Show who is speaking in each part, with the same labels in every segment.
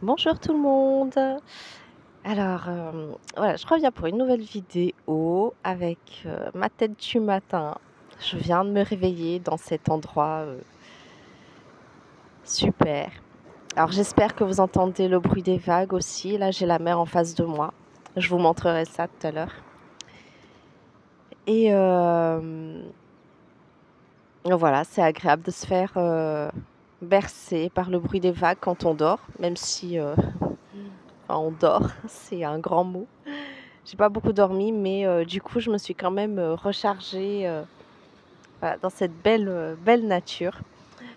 Speaker 1: Bonjour tout le monde. Alors, voilà, je reviens pour une nouvelle vidéo avec, ma tête du matin. Je viens de me réveiller dans cet endroit, super. Alors j'espère que vous entendez le bruit des vagues aussi. Là, j'ai la mer en face de moi. Je vous montrerai ça tout à l'heure et voilà, c'est agréable de se faire, bercer par le bruit des vagues quand on dort, même si, enfin on dort, c'est un grand mot. J'ai pas beaucoup dormi, mais du coup, je me suis quand même, rechargée, voilà, dans cette belle nature.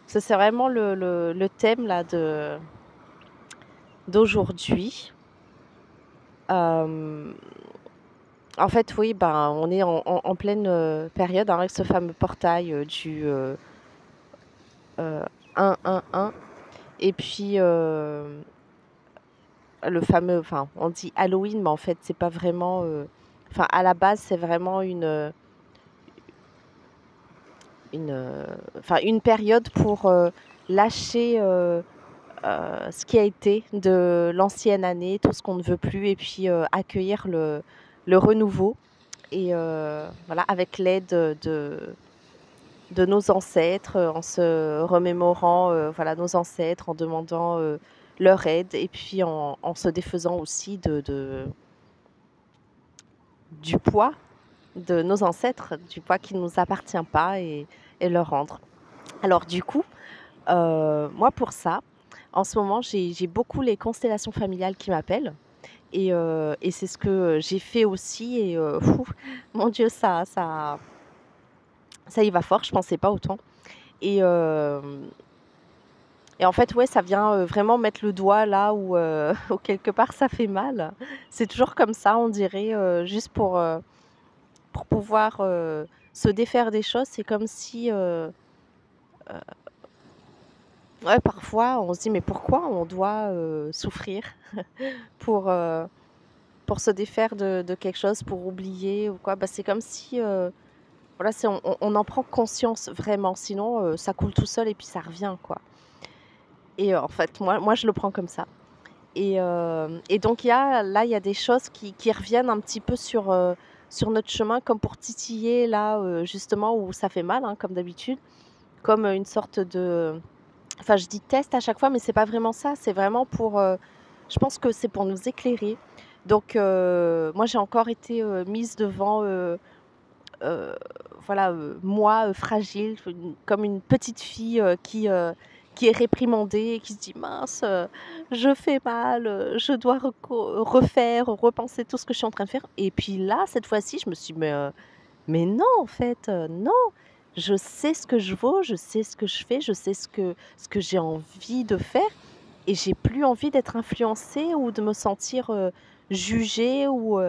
Speaker 1: Parce que c'est vraiment le thème là d'aujourd'hui. Hem, En fait, oui, ben, on est en pleine, période, hein, avec ce fameux portail, du, 1-1-1 et puis, le fameux enfin, on dit Halloween, mais en fait, c'est pas vraiment, enfin, à la base, c'est vraiment enfin une période pour, lâcher, ce qui a été de l'ancienne année, tout ce qu'on ne veut plus et puis, accueillir le renouveau et voilà, avec l'aide, de nos ancêtres, en se remémorant, voilà, nos ancêtres, en demandant, leur aide et puis en se défaisant aussi du poids de nos ancêtres, du poids qui ne nous appartient pas et leur rendre. Alors du coup, moi pour ça, en ce moment, j'ai beaucoup les constellations familiales qui m'appellent et c'est ce que, j'ai fait aussi et mon Dieu, ça y va fort, je pensais pas autant et en fait, ouais, ça vient, vraiment mettre le doigt là où, où quelque part ça fait mal. C'est toujours comme ça, on dirait, juste pour pouvoir, se défaire des choses. C'est comme si, ouais, parfois on se dit: «Mais pourquoi on doit, souffrir pour, pour se défaire de quelque chose, pour oublier ou quoi?» Bah, c'est comme si, voilà, c'est on en prend conscience vraiment, sinon, ça coule tout seul et puis ça revient, quoi et en fait, moi, je le prends comme ça et donc il y a des choses qui reviennent un petit peu sur notre chemin comme pour titiller là, justement où ça fait mal, hein, comme d'habitude, comme, une sorte de enfin, je dis test à chaque fois, mais c'est pas vraiment ça. C'est vraiment pour, je pense que c'est pour nous éclairer. Donc, moi, j'ai encore été, mise devant, heu, voilà, moi, fragile, comme une petite fille, qui est réprimandée et qui se dit: «Mince, je fais mal, je dois refaire, repenser tout ce que je suis en train de faire» et puis là, cette fois-ci, je me suis dit: mais non, en fait, non, je sais ce que je vaux, je sais ce que je fais, je sais ce que j'ai envie de faire et j'ai plus envie d'être influencée ou de me sentir, jugée ou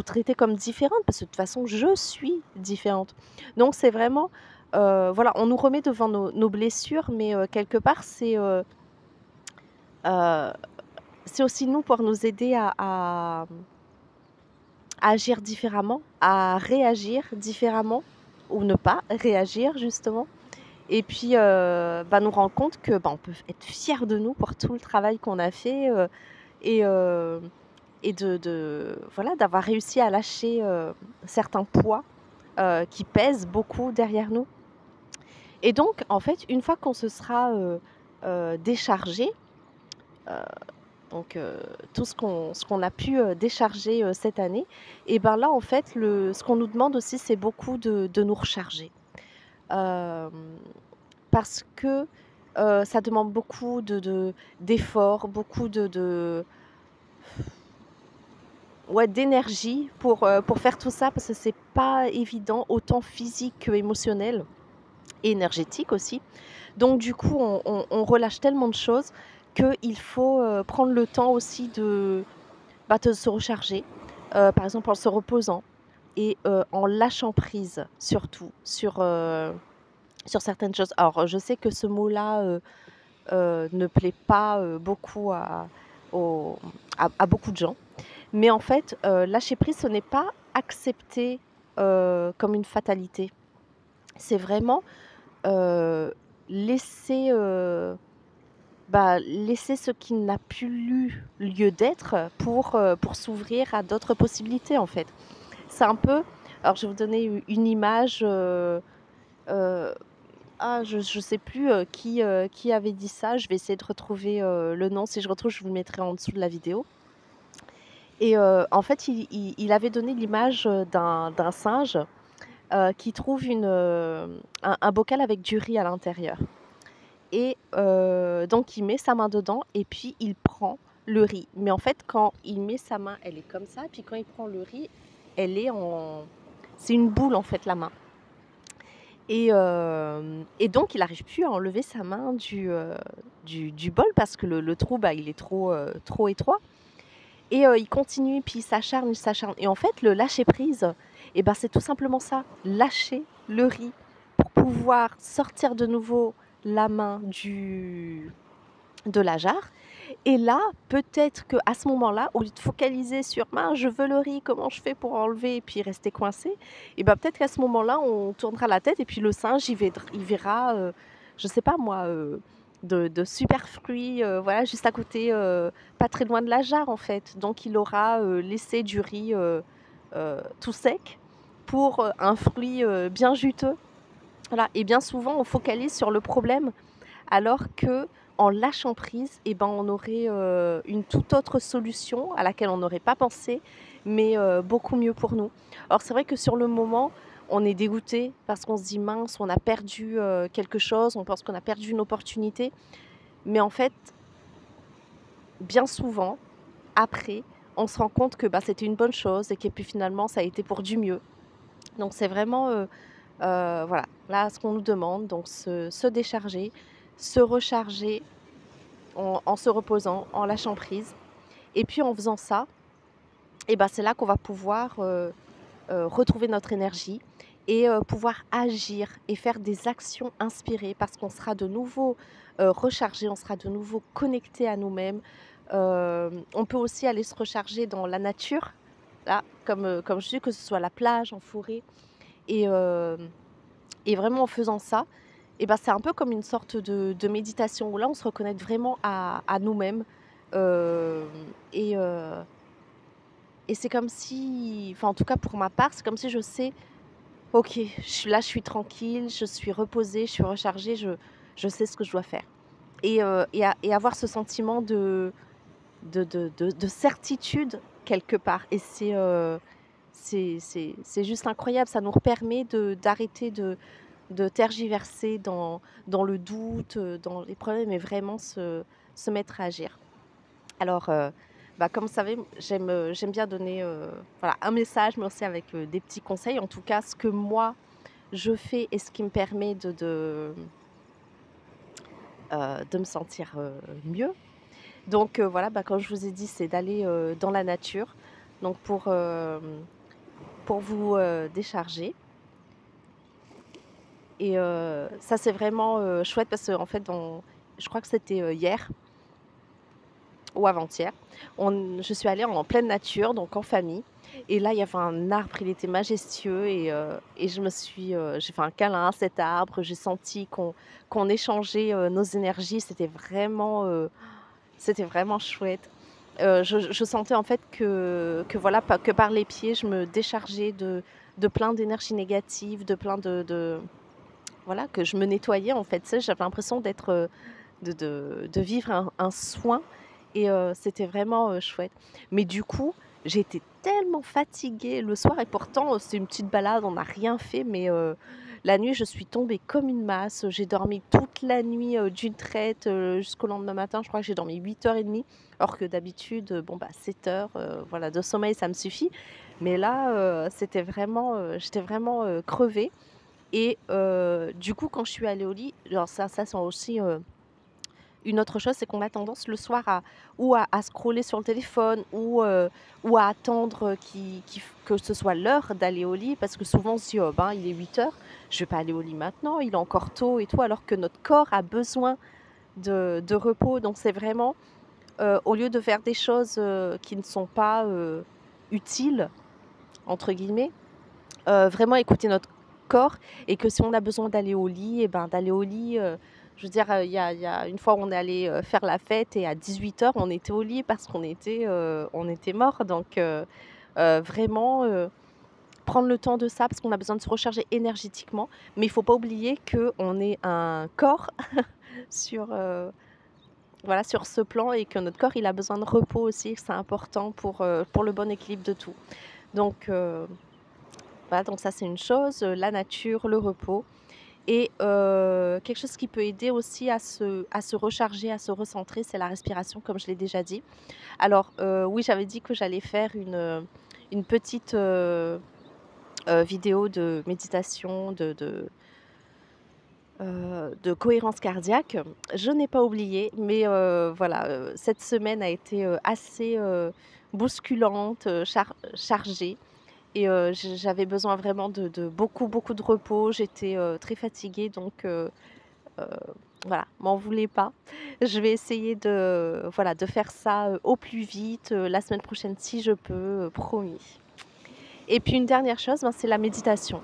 Speaker 1: traitée comme différente parce que de toute façon, je suis différente. Donc c'est vraiment, voilà, on nous remet devant nos blessures, mais quelque part, heu, c'est aussi nous pour nous aider à agir différemment, à réagir différemment ou ne pas réagir justement et puis, bah, nous rendre compte que, bah, on peut être fier de nous pour tout le travail qu'on a fait, et de voilà, d'avoir réussi à lâcher, certains poids, qui pèsent beaucoup derrière nous et donc en fait, une fois qu'on se sera, déchargé, donc tout ce qu'on a pu, décharger, cette année et ben, là, en fait, ce qu'on nous demande aussi, c'est beaucoup de nous recharger. Hem, Parce que, ça demande beaucoup d'efforts, beaucoup de ouais, d'énergie pour faire tout ça parce que c'est pas évident, autant physique qu'émotionnel et énergétique aussi. Donc du coup, on relâche tellement de choses qu'il faut, prendre le temps aussi de se recharger, par exemple en se reposant et en lâchant prise surtout sur certaines choses. Alors, je sais que ce mot-là, ne plaît pas, beaucoup aux à beaucoup de gens, mais en fait, lâcher prise, ce n'est pas accepter, comme une fatalité. C'est vraiment, heu, laisser, bah, laisser ce qui n'a plus lieu d'être pour s'ouvrir à d'autres possibilités, en fait. C'est un peu alors je vais vous donner une image, heu, je sais plus, qui avait dit ça. Je vais essayer de retrouver, le nom. Si je retrouve, je vous le mettrai en dessous de la vidéo et en fait, il avait donné l'image, d'un singe, qui trouve un bocal avec du riz à l'intérieur et donc il met sa main dedans et puis il prend le riz. Mais en fait, quand il met sa main, elle est comme ça, puis quand il prend le riz, elle est en c'est une boule, en fait, la main et donc il n'arrive plus à enlever sa main du bol parce que le trou, bah, il est trop étroit et il continue, puis il s'acharne et en fait, le lâcher prise et ben, c'est tout simplement ça, lâcher le riz pour pouvoir sortir de nouveau la main du de la jarre et là, peut-être qu'à ce moment-là, au lieu de focaliser sur: «Mince, je veux le riz, comment je fais pour enlever?» et puis rester coincé et ben, peut-être qu'à ce moment-là, on tournera la tête et puis le singe, il verra, je sais pas moi, de super fruits, voilà, juste à côté, pas très loin de la jarre, en fait. Donc il aura, laissé du riz, tout sec pour, un fruit, bien juteux. Voilà et bien souvent, on focalise sur le problème alors que en lâchant prise et ben, on aurait, une toute autre solution à laquelle on n'aurait pas pensé, mais beaucoup mieux pour nous. Alors c'est vrai que sur le moment, on est dégoûté parce qu'on se dit: «Mince, on a perdu, quelque chose», on pense qu'on a perdu une opportunité, mais en fait, bien souvent, après, on se rend compte que, bah, c'était une bonne chose et que puis finalement ça a été pour du mieux. Donc c'est vraiment, voilà, là ce qu'on nous demande, donc se décharger, se recharger en se reposant, en lâchant prise et puis en faisant ça et ben c'est là qu'on va pouvoir, retrouver notre énergie et pouvoir agir et faire des actions inspirées parce qu'on sera de nouveau, rechargé, on sera de nouveau connecté à nous-mêmes. On peut aussi aller se recharger dans la nature, là, comme je dis, que ce soit la plage, en forêt et vraiment en faisant ça et ben c'est un peu comme une sorte de méditation où là, on se reconnecte vraiment à nous-mêmes, et c'est comme si enfin, en tout cas pour ma part, c'est comme si je sais: «OK, je suis tranquille, je suis reposée, je suis rechargée, je sais ce que je dois faire» et avoir ce sentiment de certitude quelque part et c'est juste incroyable. Ça nous permet d'arrêter de tergiverser dans le doute, dans les problèmes et vraiment se mettre à agir. Alors, bah, comme vous savez, j'aime bien donner, voilà, un message, mais aussi avec, des petits conseils. En tout cas, ce que moi, je fais et ce qui me permet de me sentir, mieux. Donc, voilà, bah, comme je vous ai dit, c'est d'aller, dans la nature, donc pour vous, décharger et ça, c'est vraiment, chouette parce qu'en fait, je crois que c'était, hier ou avant-hier. Je suis allée en pleine nature, donc en famille et là, il y avait un arbre, il était majestueux et j'ai fait un câlin à cet arbre. J'ai senti qu'on échangeait, nos énergies. C'était vraiment chouette. Je sentais en fait que voilà, pas que par les pieds, je me déchargeais de plein d'énergies négatives, de plein de voilà, que je me nettoyais en fait. Tu sais, j'avais l'impression de vivre un soin et c'était vraiment, chouette. Mais du coup, j'ai été tellement fatiguée le soir et pourtant, c'est une petite balade, on n'a rien fait, mais la nuit, je suis tombée comme une masse. J'ai dormi toute la nuit, d'une traite, jusqu'au lendemain matin. Je crois que j'ai dormi 8h30, alors que d'habitude, bon, bah, 7 heures, voilà, de sommeil, ça me suffit. Mais là, j'étais vraiment, crevée et du coup, quand je suis allée au lit, alors ça c'est aussi, une autre chose, c'est qu'on a tendance le soir à scroller sur le téléphone ou à attendre, que ce soit l'heure d'aller au lit parce que souvent on se dit: «Oh ben, il est 8 heures, je vais pas aller au lit maintenant, il est encore tôt et tout», alors que notre corps a besoin de repos. Donc c'est vraiment, au lieu de faire des choses, qui ne sont pas, «utiles» entre guillemets, vraiment écouter notre corps et que si on a besoin d'aller au lit et ben, d'aller au lit, Je veux dire, il y a une fois, on est allé, faire la fête et à 18 h, on était au lit parce on était morts donc vraiment, prendre le temps de ça parce qu'on a besoin de se recharger énergétiquement, mais il faut pas oublier qu'on est un corps sur, voilà, sur ce plan et que notre corps, il a besoin de repos aussi, que c'est important pour le bon équilibre de tout. Donc voilà, donc ça, c'est une chose, la nature, le repos et quelque chose qui peut aider aussi à se recharger, à se recentrer, c'est la respiration, comme je l'ai déjà dit. Alors, oui, j'avais dit que j'allais faire une petite, vidéo de méditation, de cohérence cardiaque. Je n'ai pas oublié, mais voilà, cette semaine a été, assez, bousculante, chargée et j'avais besoin vraiment de beaucoup, beaucoup de repos. J'étais, très fatiguée donc heu, voilà, m'en voulez pas. Je vais essayer de, voilà, de faire ça, au plus vite, la semaine prochaine si je peux, promis. Et puis une dernière chose, ben, c'est la méditation.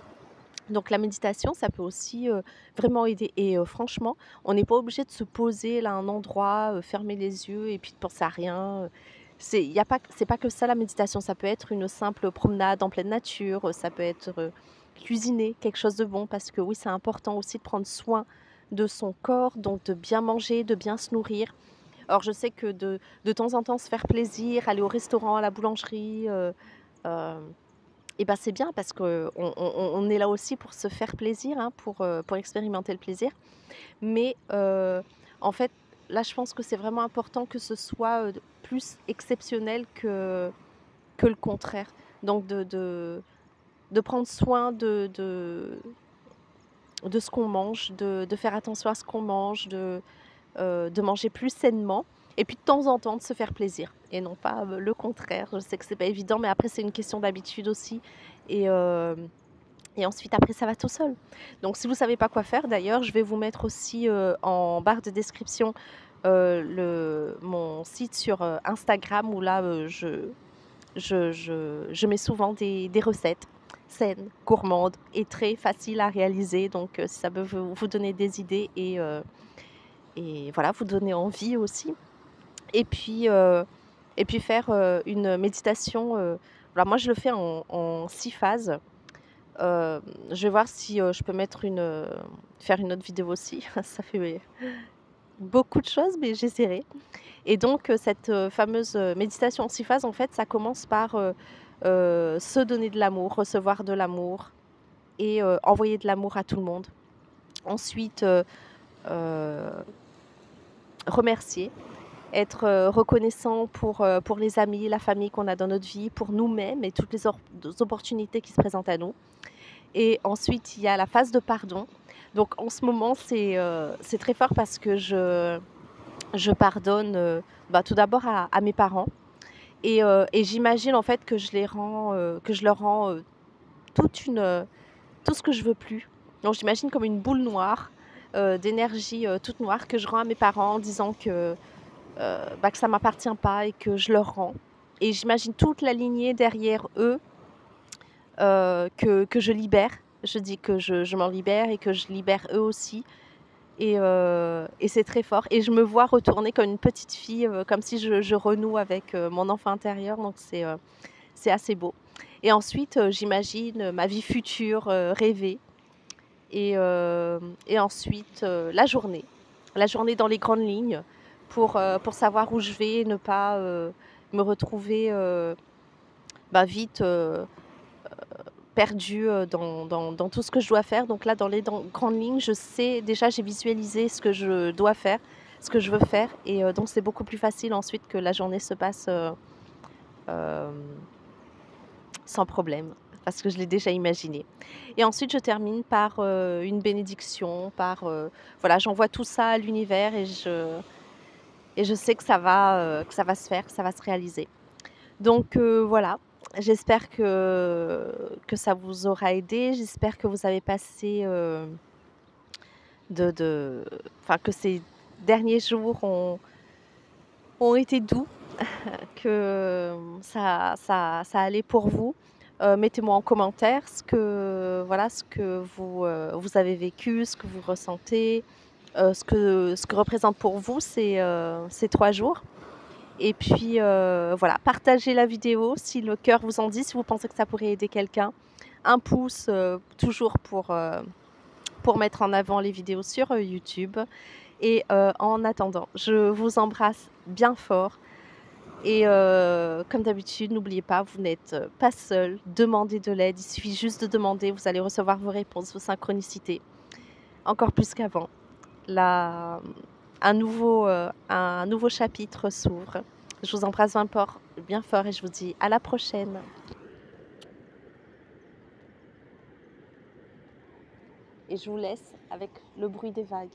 Speaker 1: Donc la méditation, ça peut aussi, vraiment aider et franchement, on n'est pas obligé de se poser là à un endroit, fermer les yeux et puis de penser à rien, c'est pas que ça la méditation, ça peut être une simple promenade en pleine nature, ça peut être, cuisiner quelque chose de bon parce que oui, c'est important aussi de prendre soin de son corps, donc de bien manger, de bien se nourrir. Alors je sais que de temps en temps se faire plaisir, aller au restaurant, à la boulangerie, hem et ben, c'est bien parce qu'on est là aussi pour se faire plaisir, hein, pour expérimenter le plaisir. Mais, en fait, là, je pense que c'est vraiment important que ce soit, plus exceptionnel que le contraire. Donc de prendre soin de ce qu'on mange, de faire attention à ce qu'on mange, de manger plus sainement et puis de temps en temps de se faire plaisir et non pas, le contraire. Je sais que c'est pas évident, mais après c'est une question d'habitude aussi et et ensuite après ça va tout seul. Donc si vous savez pas quoi faire d'ailleurs, je vais vous mettre aussi, en barre de description, le mon site sur, Instagram où là, je mets souvent des recettes saines, gourmandes et très faciles à réaliser donc si ça peut vous donner des idées et voilà, vous donner envie aussi et puis, faire, une méditation, alors moi je le fais en 6 phases. Je vais voir si, je peux faire une autre vidéo aussi. Ça fait beaucoup de choses, mais j'essaierai et donc cette, fameuse, méditation en 6 phases, en fait, ça commence par, se donner de l'amour, recevoir de l'amour et envoyer de l'amour à tout le monde. Ensuite, heu, remercier. Être, reconnaissant pour les amis, la famille qu'on a dans notre vie, pour nous-mêmes et toutes les opportunités qui se présentent à nous et ensuite, il y a la phase de pardon. Donc en ce moment, c'est très fort parce que je pardonne, bah, tout d'abord à mes parents et j'imagine en fait que je leur rends, toute une, tout ce que je veux plus. Donc j'imagine comme une boule noire, d'énergie, toute noire que je rends à mes parents en disant bah, que ça m'appartient pas et que je leur rends et j'imagine toute la lignée derrière eux, que je libère. Je dis que je m'en libère et que je libère eux aussi et c'est très fort et je me vois retourner comme une petite fille, comme si je renoue avec, mon enfant intérieur donc c'est assez beau et ensuite, j'imagine, ma vie future, rêvée et ensuite, la journée dans les grandes lignes pour savoir où je vais, ne pas, me retrouver, bah, vite, perdue, dans tout ce que je dois faire. Donc là, dans grandes lignes, je sais déjà, j'ai visualisé ce que je dois faire, ce que je veux faire et donc c'est beaucoup plus facile ensuite que la journée se passe, hem, sans problème parce que je l'ai déjà imaginé et ensuite je termine par, une bénédiction, par, voilà, j'envoie tout ça à l'univers et je sais que ça va se faire, que ça va se réaliser. Donc voilà, j'espère que ça vous aura aidé. J'espère que vous avez passé, de enfin, que ces derniers jours ont été doux, que, ça allait pour vous. Mettez-moi en commentaire ce que voilà, ce que vous, vous avez vécu, ce que vous ressentez. ce que représente pour vous ces 3 jours et puis, voilà, partagez la vidéo si le cœur vous en dit, si vous pensez que ça pourrait aider quelqu'un. Un pouce, toujours pour mettre en avant les vidéos sur, YouTube et en attendant, je vous embrasse bien fort et comme d'habitude, n'oubliez pas, vous n'êtes, pas seul. Demandez de l'aide, il suffit juste de demander, vous allez recevoir vos réponses, vos synchronicités, encore plus qu'avant. Là, un nouveau chapitre s'ouvre. Je vous embrasse bien fort et je vous dis à la prochaine. Et je vous laisse avec le bruit des vagues.